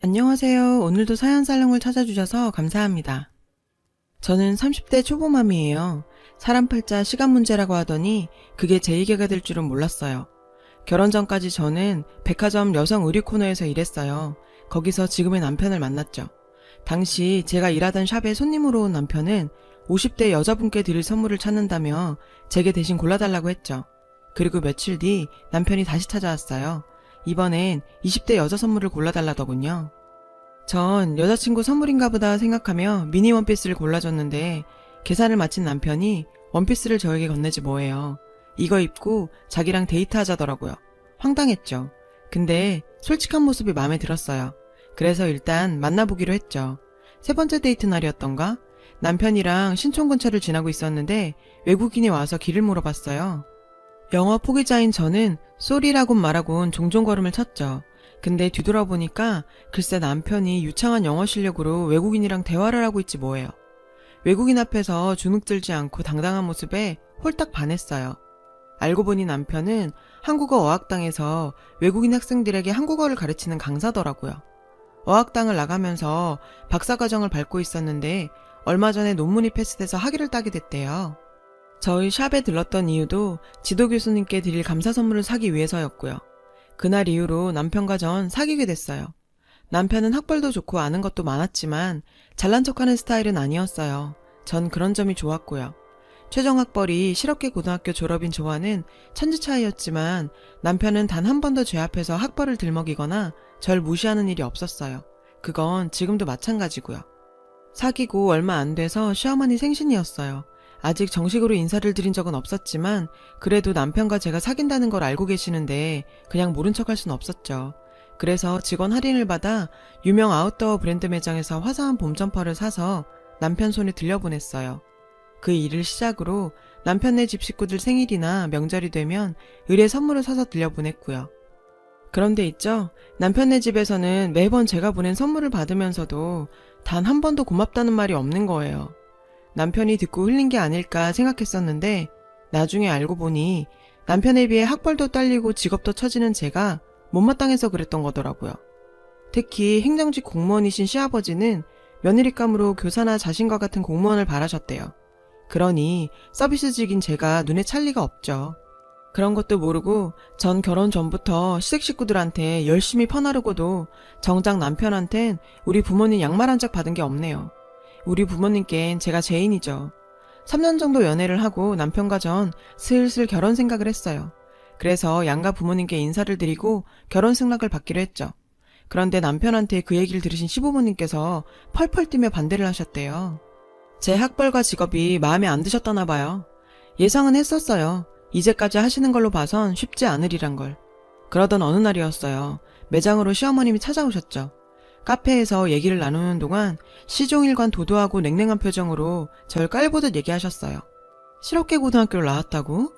안녕하세요. 오늘도 사연 살롱을 찾아주셔서 감사합니다. 저는 30대 초보맘이에요. 사람 팔자 시간 문제라고 하더니 그게 제 얘기가 될 줄은 몰랐어요. 결혼 전까지 저는 백화점 여성 의류 코너에서 일했어요. 거기서 지금의 남편을 만났죠. 당시 제가 일하던 샵에 손님으로 온 남편은 50대 여자분께 드릴 선물을 찾는다며 제게 대신 골라달라고 했죠. 그리고 며칠 뒤 남편이 다시 찾아왔어요. 이번엔 20대 여자 선물을 골라달라더군요. 전 여자친구 선물인가 보다 생각하며 미니 원피스를 골라줬는데 계산을 마친 남편이 원피스를 저에게 건네지 뭐예요. 이거 입고 자기랑 데이트하자더라고요. 황당했죠. 근데 솔직한 모습이 마음에 들었어요. 그래서 일단 만나보기로 했죠. 세 번째 데이트 날이었던가? 남편이랑 신촌 근처를 지나고 있었는데 외국인이 와서 길을 물어봤어요. 영어 포기자인 저는 쏘리라곤 말하곤 종종 걸음을 쳤죠. 근데 뒤돌아보니까 글쎄 남편이 유창한 영어 실력으로 외국인이랑 대화를 하고 있지 뭐예요. 외국인 앞에서 주눅 들지 않고 당당한 모습에 홀딱 반했어요. 알고 보니 남편은 한국어 어학당에서 외국인 학생들에게 한국어를 가르치는 강사더라고요. 어학당을 나가면서 박사과정을 밟고 있었는데 얼마 전에 논문이 패스돼서 학위를 따게 됐대요. 저희 샵에 들렀던 이유도 지도 교수님께 드릴 감사 선물을 사기 위해서였고요. 그날 이후로 남편과 전 사귀게 됐어요. 남편은 학벌도 좋고 아는 것도 많았지만 잘난 척하는 스타일은 아니었어요. 전 그런 점이 좋았고요. 최종 학벌이 실업계 고등학교 졸업인 저와는 천지 차이였지만 남편은 단 한 번도 제 앞에서 학벌을 들먹이거나 절 무시하는 일이 없었어요. 그건 지금도 마찬가지고요. 사귀고 얼마 안 돼서 시어머니 생신이었어요. 아직 정식으로 인사를 드린 적은 없었지만 그래도 남편과 제가 사귄다는 걸 알고 계시는데 그냥 모른 척할 순 없었죠. 그래서 직원 할인을 받아 유명 아웃도어 브랜드 매장에서 화사한 봄 점퍼를 사서 남편 손에 들려보냈어요. 그 일을 시작으로 남편네 집 식구들 생일이나 명절이 되면 의뢰 선물을 사서 들려보냈고요. 그런데 있죠. 남편네 집에서는 매번 제가 보낸 선물을 받으면서도 단 한 번도 고맙다는 말이 없는 거예요. 남편이 듣고 흘린 게 아닐까 생각했었는데 나중에 알고 보니 남편에 비해 학벌도 딸리고 직업도 처지는 제가 못마땅해서 그랬던 거더라고요. 특히 행정직 공무원이신 시아버지는 며느리감으로 교사나 자신과 같은 공무원을 바라셨대요. 그러니 서비스직인 제가 눈에 찰 리가 없죠. 그런 것도 모르고 전 결혼 전부터 시댁 식구들한테 열심히 퍼나르고도 정작 남편한텐 우리 부모님 양말 한 짝 받은 게 없네요. 우리 부모님께는 제가 죄인이죠. 3년 정도 연애를 하고 남편과 전 슬슬 결혼 생각을 했어요. 그래서 양가 부모님께 인사를 드리고 결혼 승낙을 받기로 했죠. 그런데 남편한테 그 얘기를 들으신 시부모님께서 펄펄 뛰며 반대를 하셨대요. 제 학벌과 직업이 마음에 안 드셨다나 봐요. 예상은 했었어요. 이제까지 하시는 걸로 봐선 쉽지 않으리란 걸. 그러던 어느 날이었어요. 매장으로 시어머님이 찾아오셨죠. 카페에서 얘기를 나누는 동안 시종일관 도도하고 냉랭한 표정으로 절 깔보듯 얘기하셨어요. 실업계 고등학교를 나왔다고?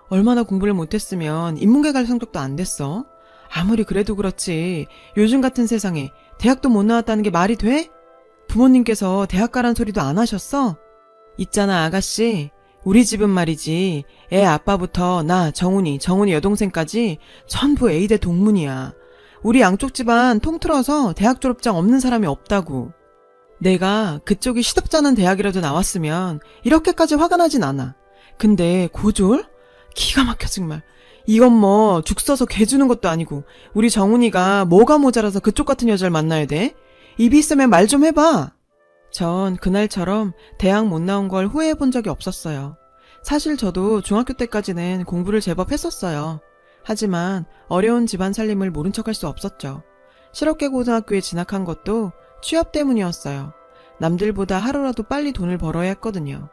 얼마나 공부를 못했으면 인문계 갈 성적도 안 됐어? 아무리 그래도 그렇지 요즘 같은 세상에 대학도 못 나왔다는 게 말이 돼? 부모님께서 대학 가란 소리도 안 하셨어? 있잖아 아가씨, 우리 집은 말이지 애 아빠부터 나 정훈이 여동생까지 전부 A대 동문이야. 우리 양쪽 집안 통틀어서 대학 졸업장 없는 사람이 없다고. 내가 그쪽이 시덥잖은 대학이라도 나왔으면 이렇게까지 화가 나진 않아. 근데 고졸? 기가 막혀 정말. 이건 뭐 죽 써서 개 주는 것도 아니고 우리 정훈이가 뭐가 모자라서 그쪽 같은 여자를 만나야 돼? 입이 있으면 말 좀 해봐. 전 그날처럼 대학 못 나온 걸 후회해 본 적이 없었어요. 사실 저도 중학교 때까지는 공부를 제법 했었어요. 하지만 어려운 집안 살림을 모른 척할 수 없었죠. 실업계 고등학교에 진학한 것도 취업 때문이었어요. 남들보다 하루라도 빨리 돈을 벌어야 했거든요.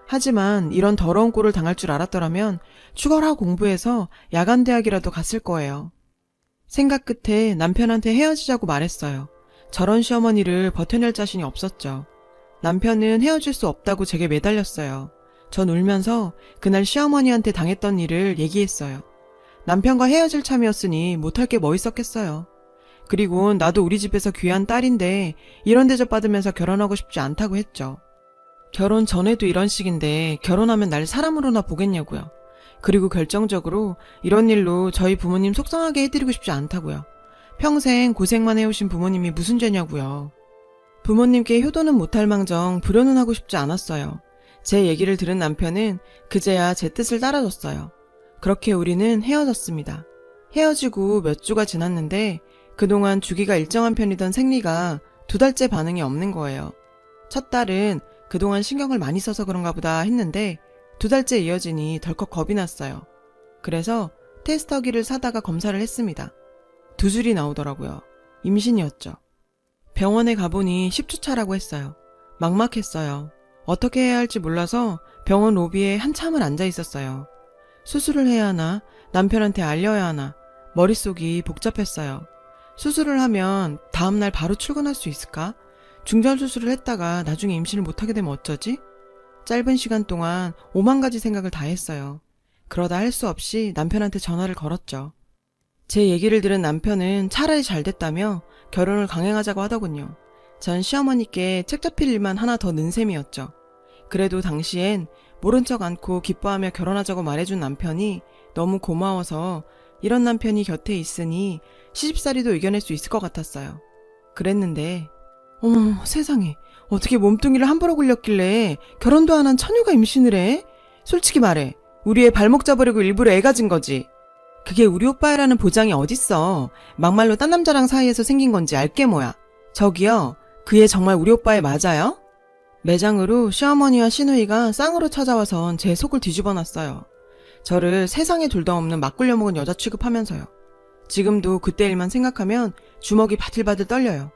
하지만 이런 더러운 꼴을 당할 줄 알았더라면 죽어라 공부해서 야간 대학이라도 갔을 거예요. 생각 끝에 남편한테 헤어지자고 말했어요. 저런 시어머니를 버텨낼 자신이 없었죠. 남편은 헤어질 수 없다고 제게 매달렸어요. 전 울면서 그날 시어머니한테 당했던 일을 얘기했어요. 남편과 헤어질 참이었으니 못할 게 뭐 있었겠어요. 그리고 나도 우리 집에서 귀한 딸인데 이런 대접 받으면서 결혼하고 싶지 않다고 했죠. 결혼 전에도 이런 식인데 결혼하면 날 사람으로나 보겠냐고요. 그리고 결정적으로 이런 일로 저희 부모님 속상하게 해드리고 싶지 않다고요. 평생 고생만 해오신 부모님이 무슨 죄냐고요. 부모님께 효도는 못할 망정 불효는 하고 싶지 않았어요. 제 얘기를 들은 남편은 그제야 제 뜻을 따라줬어요. 그렇게 우리는 헤어졌습니다. 헤어지고 몇 주가 지났는데 그동안 주기가 일정한 편이던 생리가 2달째 반응이 없는 거예요. 첫 달은 그동안 신경을 많이 써서 그런가 보다 했는데 2달째 이어지니 덜컥 겁이 났어요. 그래서 테스터기를 사다가 검사를 했습니다. 2줄이 나오더라고요. 임신이었죠. 병원에 가보니 10주차라고 했어요. 막막했어요. 어떻게 해야 할지 몰라서 병원 로비에 한참을 앉아 있었어요. 수술을 해야 하나, 남편한테 알려야 하나, 머릿속이 복잡했어요. 수술을 하면 다음날 바로 출근할 수 있을까? 중절 수술을 했다가 나중에 임신을 못하게 되면 어쩌지? 짧은 시간 동안 5만 가지 생각을 다 했어요. 그러다 할 수 없이 남편한테 전화를 걸었죠. 제 얘기를 들은 남편은 차라리 잘 됐다며 결혼을 강행하자고 하더군요. 전 시어머니께 책 잡힐 일만 하나 더 는 셈이었죠. 그래도 당시엔 모른 척 않고 기뻐하며 결혼하자고 말해준 남편이 너무 고마워서 이런 남편이 곁에 있으니 시집살이도 이겨낼 수 있을 것 같았어요. 그랬는데 어머 세상에 어떻게 몸뚱이를 함부로 굴렸길래 결혼도 안 한 처녀가 임신을 해? 솔직히 말해 우리 애 발목 잡으려고 일부러 애 가진 거지. 그게 우리 오빠애라는 보장이 어딨어. 막말로 딴 남자랑 사이에서 생긴 건지 알게 뭐야. 저기요 그 애 정말 우리 오빠애 맞아요? 매장으로 시어머니와 시누이가 쌍으로 찾아와선 제 속을 뒤집어 놨어요. 저를 세상에 둘 다 없는 막 굴려먹은 여자 취급하면서요. 지금도 그때 일만 생각하면 주먹이 바들바들 떨려요.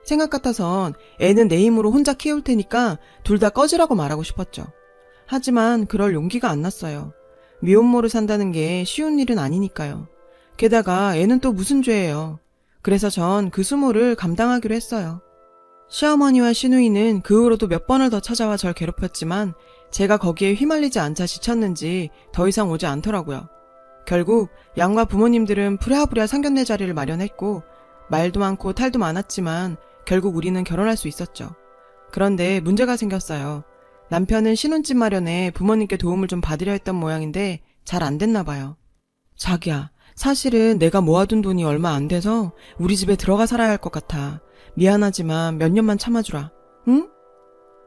생각 같아선 애는 내 힘으로 혼자 키울 테니까 둘 다 꺼지라고 말하고 싶었죠. 하지만 그럴 용기가 안 났어요. 미혼모로 산다는 게 쉬운 일은 아니니까요. 게다가 애는 또 무슨 죄예요. 그래서 전 그 수모를 감당하기로 했어요. 시어머니와 시누이는 그 후로도 몇 번을 더 찾아와 절 괴롭혔지만 제가 거기에 휘말리지 않자 지쳤는지 더 이상 오지 않더라고요. 결국 양가 부모님들은 부랴부랴 상견례 자리를 마련했고 말도 많고 탈도 많았지만 결국 우리는 결혼할 수 있었죠. 그런데 문제가 생겼어요. 남편은 신혼집 마련에 부모님께 도움을 좀 받으려 했던 모양인데 잘 안 됐나 봐요. 자기야, 사실은 내가 모아둔 돈이 얼마 안 돼서 우리 집에 들어가 살아야 할 것 같아. 미안하지만 몇 년만 참아주라. 응?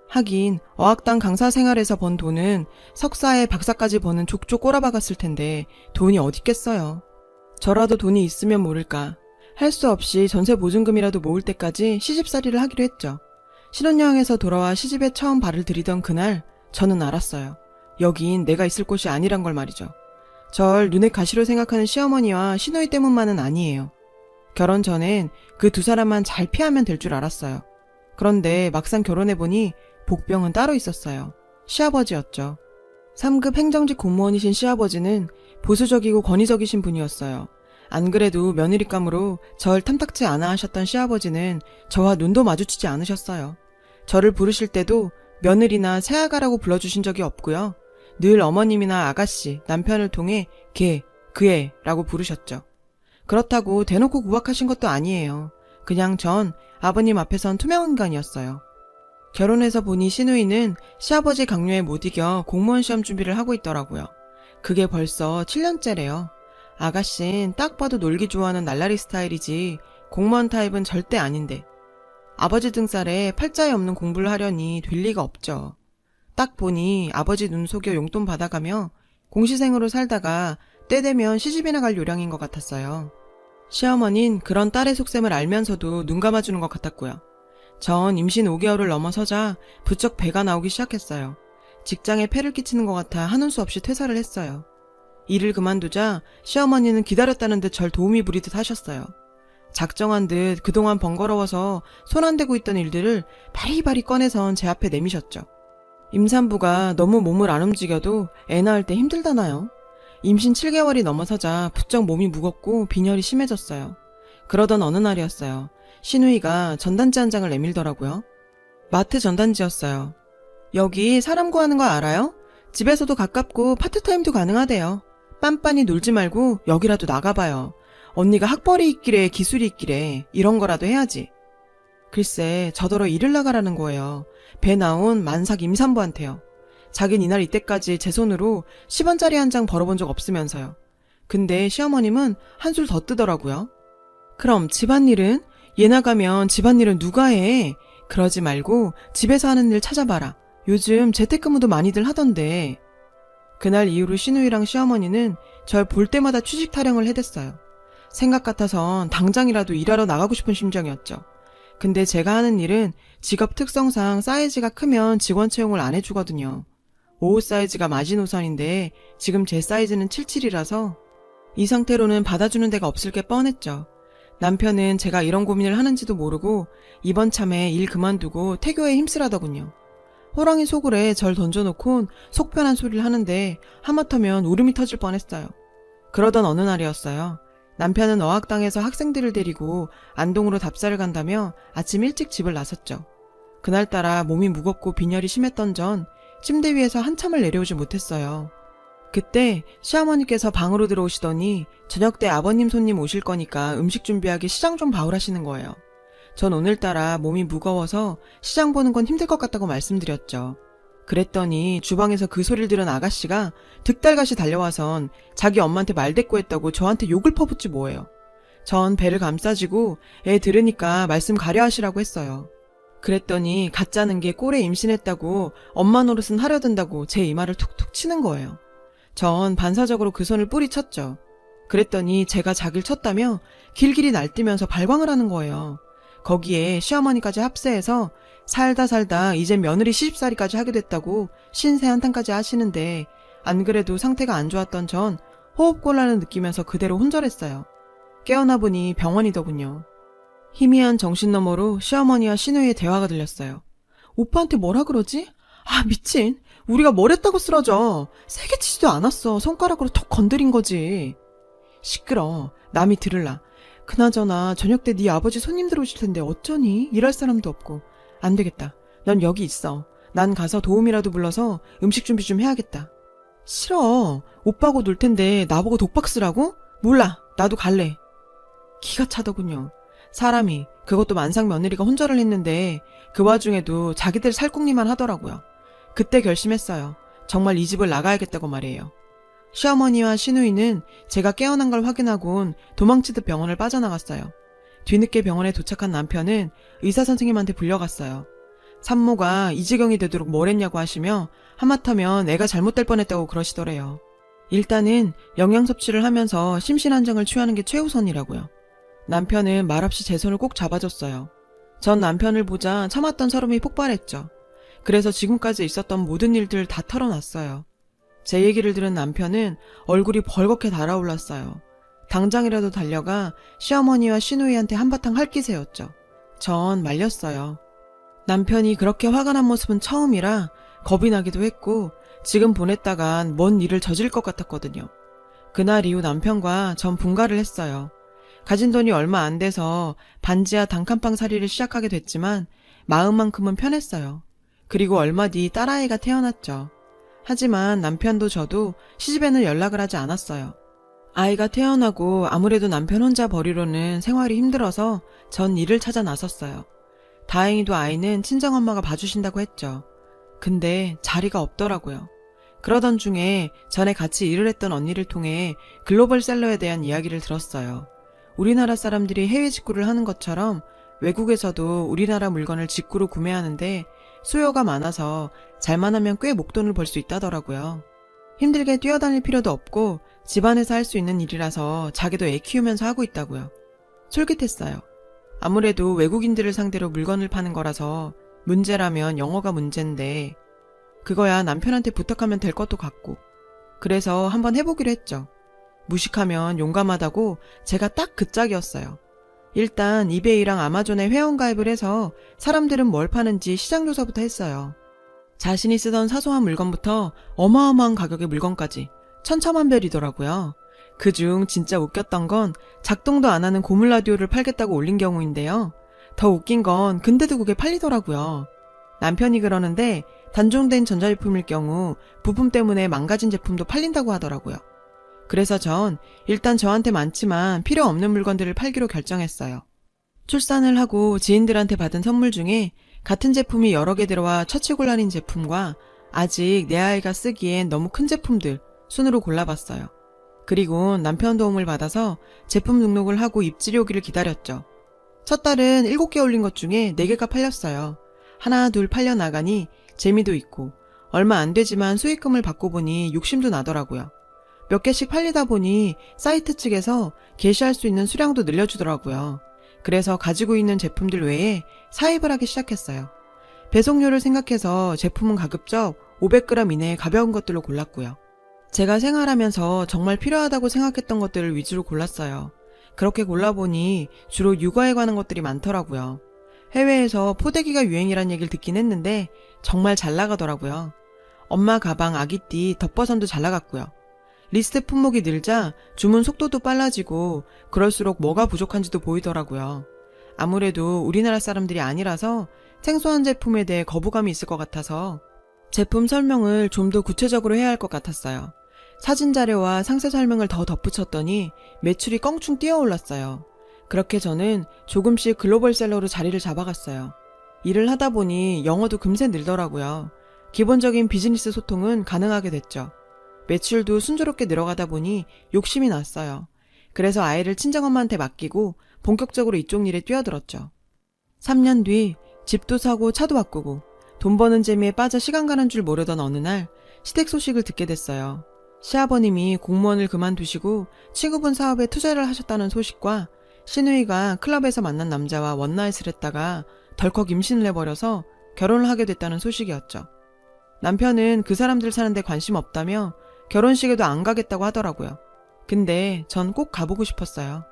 하긴 어학당 강사 생활에서 번 돈은 석사에 박사까지 버는 족족 꼬라박았을 텐데 돈이 어딨겠어요. 저라도 돈이 있으면 모를까. 할 수 없이 전세 보증금이라도 모을 때까지 시집살이를 하기로 했죠. 신혼여행에서 돌아와 시집에 처음 발을 들이던 그날 저는 알았어요. 여긴 내가 있을 곳이 아니란 걸 말이죠. 절 눈에 가시로 생각하는 시어머니와 시누이 때문만은 아니에요. 결혼 전엔 그 2사람만 잘 피하면 될 줄 알았어요. 그런데 막상 결혼해보니 복병은 따로 있었어요. 시아버지였죠. 3급 행정직 공무원이신 시아버지는 보수적이고 권위적이신 분이었어요. 안 그래도 며느리감으로 절 탐탁지 않아 하셨던 시아버지는 저와 눈도 마주치지 않으셨어요. 저를 부르실 때도 며느리나 새아가라고 불러주신 적이 없고요. 늘 어머님이나 아가씨, 남편을 통해 걔, 그애라고 부르셨죠. 그렇다고 대놓고 구박하신 것도 아니에요. 그냥 전 아버님 앞에선 투명 인간이었어요. 결혼해서 보니 시누이는 시아버지 강요에 못 이겨 공무원 시험 준비를 하고 있더라고요. 그게 벌써 7년째래요. 아가씨는 딱 봐도 놀기 좋아하는 날라리 스타일이지 공무원 타입은 절대 아닌데 아버지 등살에 팔자에 없는 공부를 하려니 될 리가 없죠. 딱 보니 아버지 눈 속여 용돈 받아가며 공시생으로 살다가 때 되면 시집이나 갈 요량인 것 같았어요. 시어머니는 그런 딸의 속셈을 알면서도 눈 감아주는 것 같았고요. 전 임신 5개월을 넘어서자 부쩍 배가 나오기 시작했어요. 직장에 폐를 끼치는 것 같아 하는 수 없이 퇴사를 했어요. 일을 그만두자 시어머니는 기다렸다는 듯 절 도움이 부리듯 하셨어요. 작정한 듯 그동안 번거로워서 손 안 대고 있던 일들을 바리바리 꺼내선 제 앞에 내미셨죠. 임산부가 너무 몸을 안 움직여도 애 낳을 때 힘들다나요? 임신 7개월이 넘어서자 부쩍 몸이 무겁고 빈혈이 심해졌어요. 그러던 어느 날이었어요. 시누이가 전단지 한 장을 내밀더라고요. 마트 전단지였어요. 여기 사람 구하는 거 알아요? 집에서도 가깝고 파트타임도 가능하대요. 빤빤히 놀지 말고 여기라도 나가봐요. 언니가 학벌이 있기래 기술이 있기래 이런 거라도 해야지. 글쎄 저더러 일을 나가라는 거예요. 배 나온 만삭 임산부한테요. 자긴 이날 이때까지 제 손으로 10원짜리 한 장 벌어본 적 없으면서요. 근데 시어머님은 한술 더 뜨더라고요. 그럼 집안일은? 얘 나가면 집안일은 누가 해? 그러지 말고 집에서 하는 일 찾아봐라. 요즘 재택근무도 많이들 하던데. 그날 이후로 시누이랑 시어머니는 절 볼 때마다 취직 타령을 해댔어요. 생각 같아선 당장이라도 일하러 나가고 싶은 심정이었죠. 근데 제가 하는 일은 직업 특성상 사이즈가 크면 직원 채용을 안 해주거든요. 55 사이즈가 마지노선인데 지금 제 사이즈는 77이라서 이 상태로는 받아주는 데가 없을 게 뻔했죠. 남편은 제가 이런 고민을 하는지도 모르고 이번 참에 일 그만두고 태교에 힘쓰라더군요. 호랑이 속을에 절 던져놓곤 속 편한 소리를 하는데 하마터면 울음이 터질 뻔했어요. 그러던 어느 날이었어요. 남편은 어학당에서 학생들을 데리고 안동으로 답사를 간다며 아침 일찍 집을 나섰죠. 그날따라 몸이 무겁고 빈혈이 심했던 전 침대 위에서 한참을 내려오지 못했어요. 그때 시어머니께서 방으로 들어오시더니 저녁 때 아버님 손님 오실 거니까 음식 준비하기 시장 좀 봐오라시는 거예요. 전 오늘따라 몸이 무거워서 시장 보는 건 힘들 것 같다고 말씀드렸죠. 그랬더니 주방에서 그 소리를 들은 아가씨가 득달같이 달려와선 자기 엄마한테 말대꾸했다고 저한테 욕을 퍼붓지 뭐예요. 전 배를 감싸지고 애 들으니까 말씀 가려 하시라고 했어요. 그랬더니 가짜는 게 꼴에 임신했다고 엄마 노릇은 하려든다고 제 이마를 툭툭 치는 거예요. 전 반사적으로 그 손을 뿌리쳤죠. 그랬더니 제가 자기를 쳤다며 길길이 날뛰면서 발광을 하는 거예요. 거기에 시어머니까지 합세해서 살다 이젠 며느리 시집살이까지 하게 됐다고 신세 한탄까지 하시는데 안 그래도 상태가 안 좋았던 전 호흡곤란을 느끼면서 그대로 혼절했어요. 깨어나 보니 병원이더군요. 희미한 정신 너머로 시어머니와 시누이의 대화가 들렸어요. 오빠한테 뭐라 그러지? 아 미친, 우리가 뭘 했다고 쓰러져. 세게 치지도 않았어. 손가락으로 톡 건드린 거지. 시끄러, 남이 들을라. 그나저나 저녁 때 네 아버지 손님들 오실 텐데 어쩌니? 일할 사람도 없고. 안 되겠다. 넌 여기 있어. 난 가서 도움이라도 불러서 음식 준비 좀 해야겠다. 싫어. 오빠하고 놀 텐데 나보고 독박 쓰라고? 몰라. 나도 갈래. 기가 차더군요. 사람이, 그것도 만삭 며느리가 혼절을 했는데 그 와중에도 자기들 살궁리만 하더라고요. 그때 결심했어요. 정말 이 집을 나가야겠다고 말이에요. 시어머니와 시누이는 제가 깨어난 걸 확인하곤 도망치듯 병원을 빠져나갔어요. 뒤늦게 병원에 도착한 남편은 의사 선생님한테 불려갔어요. 산모가 이 지경이 되도록 뭘 했냐고 하시며 하마터면 애가 잘못될 뻔했다고 그러시더래요. 일단은 영양 섭취를 하면서 심신안정을 취하는 게 최우선이라고요. 남편은 말없이 제 손을 꼭 잡아줬어요. 전 남편을 보자 참았던 서름이 폭발했죠. 그래서 지금까지 있었던 모든 일들 다 털어놨어요. 제 얘기를 들은 남편은 얼굴이 벌겋게 달아올랐어요. 당장이라도 달려가 시어머니와 시누이한테 한바탕 할기세였죠. 전 말렸어요. 남편이 그렇게 화가 난 모습은 처음이라 겁이 나기도 했고 지금 보냈다간 뭔 일을 저질 것 같았거든요. 그날 이후 남편과 전 분가를 했어요. 가진 돈이 얼마 안 돼서 반지하 단칸방 살이를 시작하게 됐지만 마음만큼은 편했어요. 그리고 얼마 뒤 딸아이가 태어났죠. 하지만 남편도 저도 시집에는 연락을 하지 않았어요. 아이가 태어나고 아무래도 남편 혼자 버리로는 생활이 힘들어서 전 일을 찾아 나섰어요. 다행히도 아이는 친정엄마가 봐주신다고 했죠. 근데 자리가 없더라고요. 그러던 중에 전에 같이 일을 했던 언니를 통해 글로벌 셀러에 대한 이야기를 들었어요. 우리나라 사람들이 해외 직구를 하는 것처럼 외국에서도 우리나라 물건을 직구로 구매하는데 수요가 많아서 잘만 하면 꽤 목돈을 벌 수 있다더라고요. 힘들게 뛰어다닐 필요도 없고 집안에서 할 수 있는 일이라서 자기도 애 키우면서 하고 있다고요. 솔깃했어요. 아무래도 외국인들을 상대로 물건을 파는 거라서 문제라면 영어가 문제인데 그거야 남편한테 부탁하면 될 것도 같고 그래서 한번 해보기로 했죠. 무식하면 용감하다고 제가 딱 그 짝이었어요. 일단 이베이랑 아마존에 회원가입을 해서 사람들은 뭘 파는지 시장조사부터 했어요. 자신이 쓰던 사소한 물건부터 어마어마한 가격의 물건까지 천차만별이더라고요. 그중 진짜 웃겼던 건 작동도 안 하는 고물 라디오를 팔겠다고 올린 경우인데요. 더 웃긴 건 근데도 그게 팔리더라고요. 남편이 그러는데 단종된 전자제품일 경우 부품 때문에 망가진 제품도 팔린다고 하더라고요. 그래서 전 일단 저한테 많지만 필요 없는 물건들을 팔기로 결정했어요. 출산을 하고 지인들한테 받은 선물 중에 같은 제품이 여러 개 들어와 처치곤란인 제품과 아직 내 아이가 쓰기엔 너무 큰 제품들 순으로 골라봤어요. 그리고 남편 도움을 받아서 제품 등록을 하고 입질이 오기를 기다렸죠. 첫 달은 7개 올린 것 중에 4개가 팔렸어요. 하나 둘 팔려나가니 재미도 있고 얼마 안 되지만 수익금을 받고 보니 욕심도 나더라고요. 몇 개씩 팔리다 보니 사이트 측에서 게시할 수 있는 수량도 늘려주더라고요. 그래서 가지고 있는 제품들 외에 사입을 하기 시작했어요. 배송료를 생각해서 제품은 가급적 500g 이내의 가벼운 것들로 골랐고요. 제가 생활하면서 정말 필요하다고 생각했던 것들을 위주로 골랐어요. 그렇게 골라보니 주로 육아에 관한 것들이 많더라고요. 해외에서 포대기가 유행이란 얘기를 듣긴 했는데 정말 잘 나가더라고요. 엄마 가방, 아기띠, 덮버선도 잘 나갔고요. 리스트 품목이 늘자 주문 속도도 빨라지고 그럴수록 뭐가 부족한지도 보이더라고요. 아무래도 우리나라 사람들이 아니라서 생소한 제품에 대해 거부감이 있을 것 같아서 제품 설명을 좀 더 구체적으로 해야 할 것 같았어요. 사진 자료와 상세 설명을 더 덧붙였더니 매출이 껑충 뛰어올랐어요. 그렇게 저는 조금씩 글로벌셀러로 자리를 잡아갔어요. 일을 하다 보니 영어도 금세 늘더라고요. 기본적인 비즈니스 소통은 가능하게 됐죠. 매출도 순조롭게 늘어가다 보니 욕심이 났어요. 그래서 아이를 친정엄마한테 맡기고 본격적으로 이쪽 일에 뛰어들었죠. 3년 뒤 집도 사고 차도 바꾸고 돈 버는 재미에 빠져 시간 가는 줄 모르던 어느 날 시댁 소식을 듣게 됐어요. 시아버님이 공무원을 그만두시고 친구분 사업에 투자를 하셨다는 소식과 시누이가 클럽에서 만난 남자와 원나잇을 했다가 덜컥 임신을 해버려서 결혼을 하게 됐다는 소식이었죠. 남편은 그 사람들 사는데 관심 없다며 결혼식에도 안 가겠다고 하더라고요. 근데 전 꼭 가보고 싶었어요.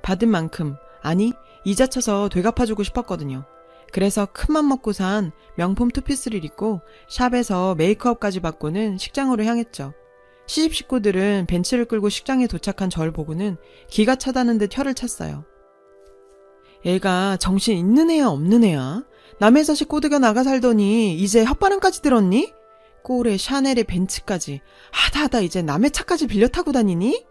받은 만큼, 아니 이자 쳐서 되갚아주고 싶었거든요. 그래서 큰맘 먹고 산 명품 투피스를 입고 샵에서 메이크업까지 받고는 식장으로 향했죠. 시집 식구들은 벤츠를 끌고 식장에 도착한 절 보고는 기가 차다는 듯 혀를 찼어요. 애가 정신 있는 애야 없는 애야? 남의 자식 꼬드겨 나가 살더니 이제 혓바람까지 들었니? 꼴에 샤넬에 벤츠까지 하다 이제 남의 차까지 빌려 타고 다니니?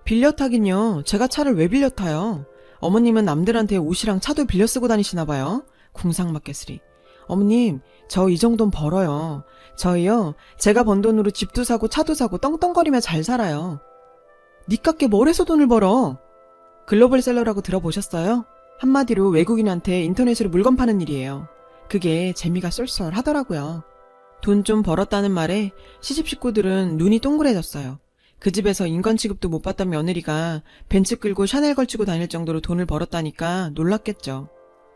빌려 타긴요. 제가 차를 왜 빌려 타요? 어머님은 남들한테 옷이랑 차도 빌려 쓰고 다니시나 봐요. 궁상맞겠으리. 어머님, 저 이 정도는 벌어요. 저희요, 제가 번 돈으로 집도 사고 차도 사고 떵떵거리며 잘 살아요. 니깎게 뭘 해서 돈을 벌어? 글로벌셀러라고 들어보셨어요? 한마디로 외국인한테 인터넷으로 물건 파는 일이에요. 그게 재미가 쏠쏠하더라고요. 돈 좀 벌었다는 말에 시집 식구들은 눈이 동그래졌어요. 그 집에서 인건 취급도 못 받던 며느리가 벤츠 끌고 샤넬 걸치고 다닐 정도로 돈을 벌었다니까 놀랐겠죠.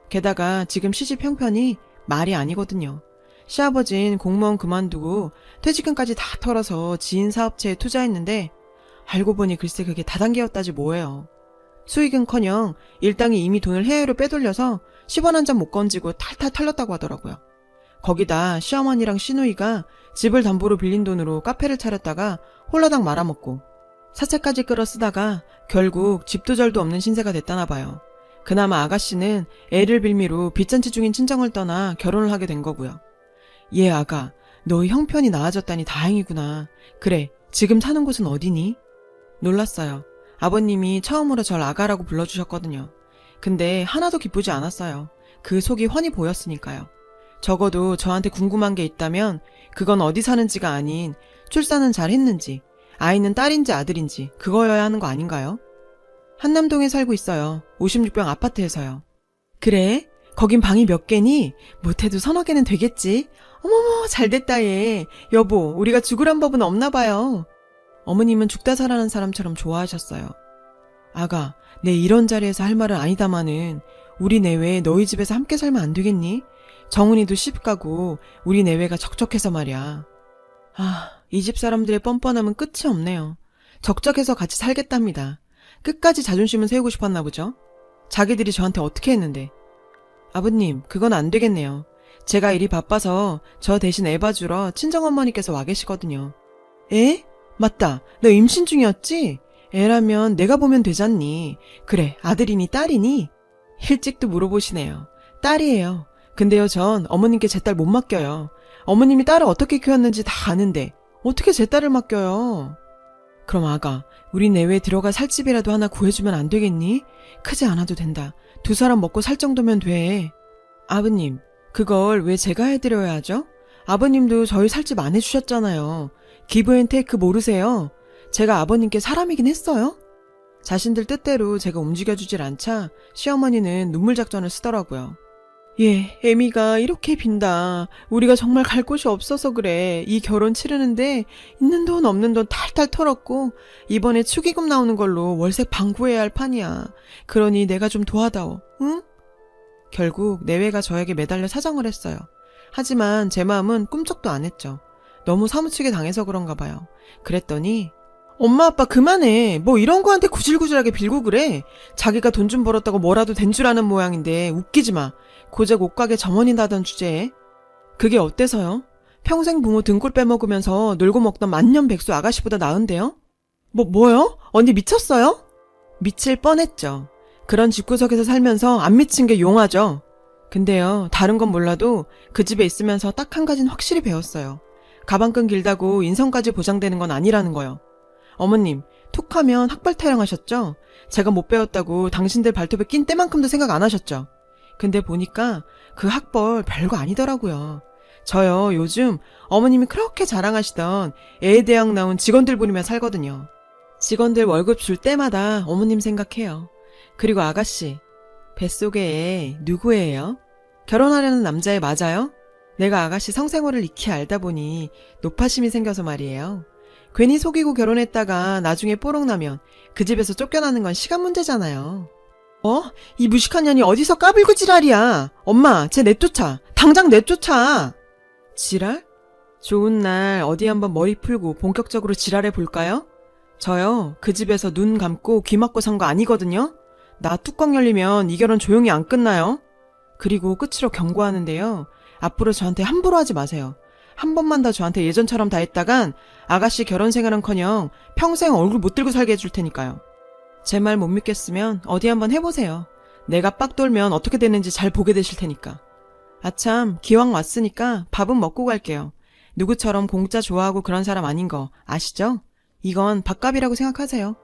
게다가 지금 시집 형편이 말이 아니거든요. 시아버진 공무원 그만두고 퇴직금까지 다 털어서 지인 사업체에 투자했는데 알고 보니 글쎄 그게 다단계였다지 뭐예요. 수익은커녕 일당이 이미 돈을 해외로 빼돌려서 10원 한 장 못 건지고 탈탈 털렸다고 하더라고요. 거기다 시어머니랑 시누이가 집을 담보로 빌린 돈으로 카페를 차렸다가 홀라당 말아먹고 사채까지 끌어 쓰다가 결국 집도 절도 없는 신세가 됐다나 봐요. 그나마 아가씨는 애를 빌미로 빚잔치 중인 친정을 떠나 결혼을 하게 된 거고요. 예, 아가, 너 형편이 나아졌다니 다행이구나. 그래, 지금 사는 곳은 어디니? 놀랐어요. 아버님이 처음으로 절 아가라고 불러주셨거든요. 근데 하나도 기쁘지 않았어요. 그 속이 훤히 보였으니까요. 적어도 저한테 궁금한 게 있다면 그건 어디 사는지가 아닌 출산은 잘 했는지, 아이는 딸인지 아들인지 그거여야 하는 거 아닌가요? 한남동에 살고 있어요. 56평 아파트에서요. 그래? 거긴 방이 몇 개니? 못해도 서너 개는 되겠지? 어머머, 잘됐다 얘. 여보, 우리가 죽으란 법은 없나 봐요. 어머님은 죽다 살아난 사람처럼 좋아하셨어요. 아가, 내 이런 자리에서 할 말은 아니다마는 우리 내외에 너희 집에서 함께 살면 안 되겠니? 정은이도 시집 가고 우리 내외가 적적해서 말이야. 아, 이 집 사람들의 뻔뻔함은 끝이 없네요. 적적해서 같이 살겠답니다. 끝까지 자존심은 세우고 싶었나 보죠? 자기들이 저한테 어떻게 했는데. 아버님, 그건 안 되겠네요. 제가 일이 바빠서 저 대신 애 봐주러 친정어머니께서 와 계시거든요. 에? 맞다. 너 임신 중이었지? 애라면 내가 보면 되잖니. 그래, 아들이니 딸이니? 일찍도 물어보시네요. 딸이에요. 근데요, 전 어머님께 제 딸 못 맡겨요. 어머님이 딸을 어떻게 키웠는지 다 아는데 어떻게 제 딸을 맡겨요? 그럼 아가, 우리 내외에 들어가 살 집이라도 하나 구해주면 안 되겠니? 크지 않아도 된다. 2사람 먹고 살 정도면 돼. 아버님, 그걸 왜 제가 해드려야 하죠? 아버님도 저희 살 집 안 해주셨잖아요. 기브앤테이크 모르세요? 제가 아버님께 사람이긴 했어요? 자신들 뜻대로 제가 움직여주질 않자 시어머니는 눈물 작전을 쓰더라고요. 예, 애미가 이렇게 빈다. 우리가 정말 갈 곳이 없어서 그래. 이 결혼 치르는데 있는 돈 없는 돈 탈탈 털었고 이번에 축의금 나오는 걸로 월세 방 구해야 할 판이야. 그러니 내가 좀 도와다오. 응? 결국 내외가 저에게 매달려 사정을 했어요. 하지만 제 마음은 꿈쩍도 안 했죠. 너무 사무치게 당해서 그런가 봐요. 그랬더니 엄마 아빠 그만해. 뭐 이런 거한테 구질구질하게 빌고 그래. 자기가 돈 좀 벌었다고 뭐라도 된 줄 아는 모양인데 웃기지 마. 고작 옷가게 점원이라던 주제에. 그게 어때서요? 평생 부모 등골 빼먹으면서 놀고 먹던 만년백수 아가씨보다 나은데요? 뭐요? 언니 미쳤어요? 미칠 뻔했죠. 그런 집구석에서 살면서 안 미친 게 용하죠. 근데요, 다른 건 몰라도 그 집에 있으면서 딱 한 가지는 확실히 배웠어요. 가방끈 길다고 인성까지 보장되는 건 아니라는 거요. 어머님, 툭하면 학벌 타령하셨죠? 제가 못 배웠다고 당신들 발톱에 낀 때만큼도 생각 안 하셨죠? 근데 보니까 그 학벌 별거 아니더라고요. 저요, 요즘 어머님이 그렇게 자랑하시던 예대학 나온 직원들 부리며 살거든요. 직원들 월급 줄 때마다 어머님 생각해요. 그리고 아가씨, 뱃속에 애 누구예요? 결혼하려는 남자애 맞아요? 내가 아가씨 성생활을 익히 알다 보니 노파심이 생겨서 말이에요. 괜히 속이고 결혼했다가 나중에 뽀록 나면 그 집에서 쫓겨나는 건 시간 문제잖아요. 이 무식한 년이 어디서 까불고 지랄이야. 엄마, 쟤 내쫓아. 당장 내쫓아. 지랄? 좋은 날 어디 한번 머리 풀고 본격적으로 지랄해 볼까요? 저요, 그 집에서 눈 감고 귀 막고 산 거 아니거든요? 나 뚜껑 열리면 이 결혼 조용히 안 끝나요? 그리고 끝으로 경고하는데요. 앞으로 저한테 함부로 하지 마세요. 한 번만 더 저한테 예전처럼 다 했다간 아가씨 결혼 생활은커녕 평생 얼굴 못 들고 살게 해줄 테니까요. 제 말 못 믿겠으면 어디 한번 해보세요. 내가 빡 돌면 어떻게 되는지 잘 보게 되실 테니까. 아참, 기왕 왔으니까 밥은 먹고 갈게요. 누구처럼 공짜 좋아하고 그런 사람 아닌 거 아시죠? 이건 밥값이라고 생각하세요.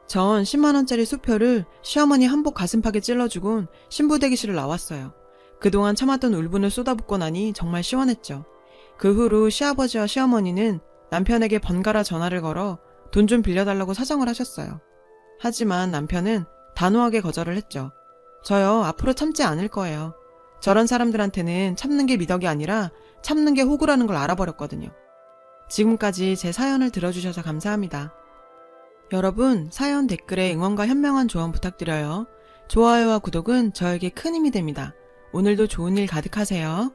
전 10만원짜리 수표를 시어머니 한복 가슴팍에 찔러주곤 신부 대기실을 나왔어요. 그동안 참았던 울분을 쏟아붓고 나니 정말 시원했죠. 그 후로 시아버지와 시어머니는 남편에게 번갈아 전화를 걸어 돈 좀 빌려달라고 사정을 하셨어요. 하지만 남편은 단호하게 거절을 했죠. 저요, 앞으로 참지 않을 거예요. 저런 사람들한테는 참는 게 미덕이 아니라 참는 게 호구라는 걸 알아버렸거든요. 지금까지 제 사연을 들어주셔서 감사합니다. 여러분, 사연 댓글에 응원과 현명한 조언 부탁드려요. 좋아요와 구독은 저에게 큰 힘이 됩니다. 오늘도 좋은 일 가득하세요.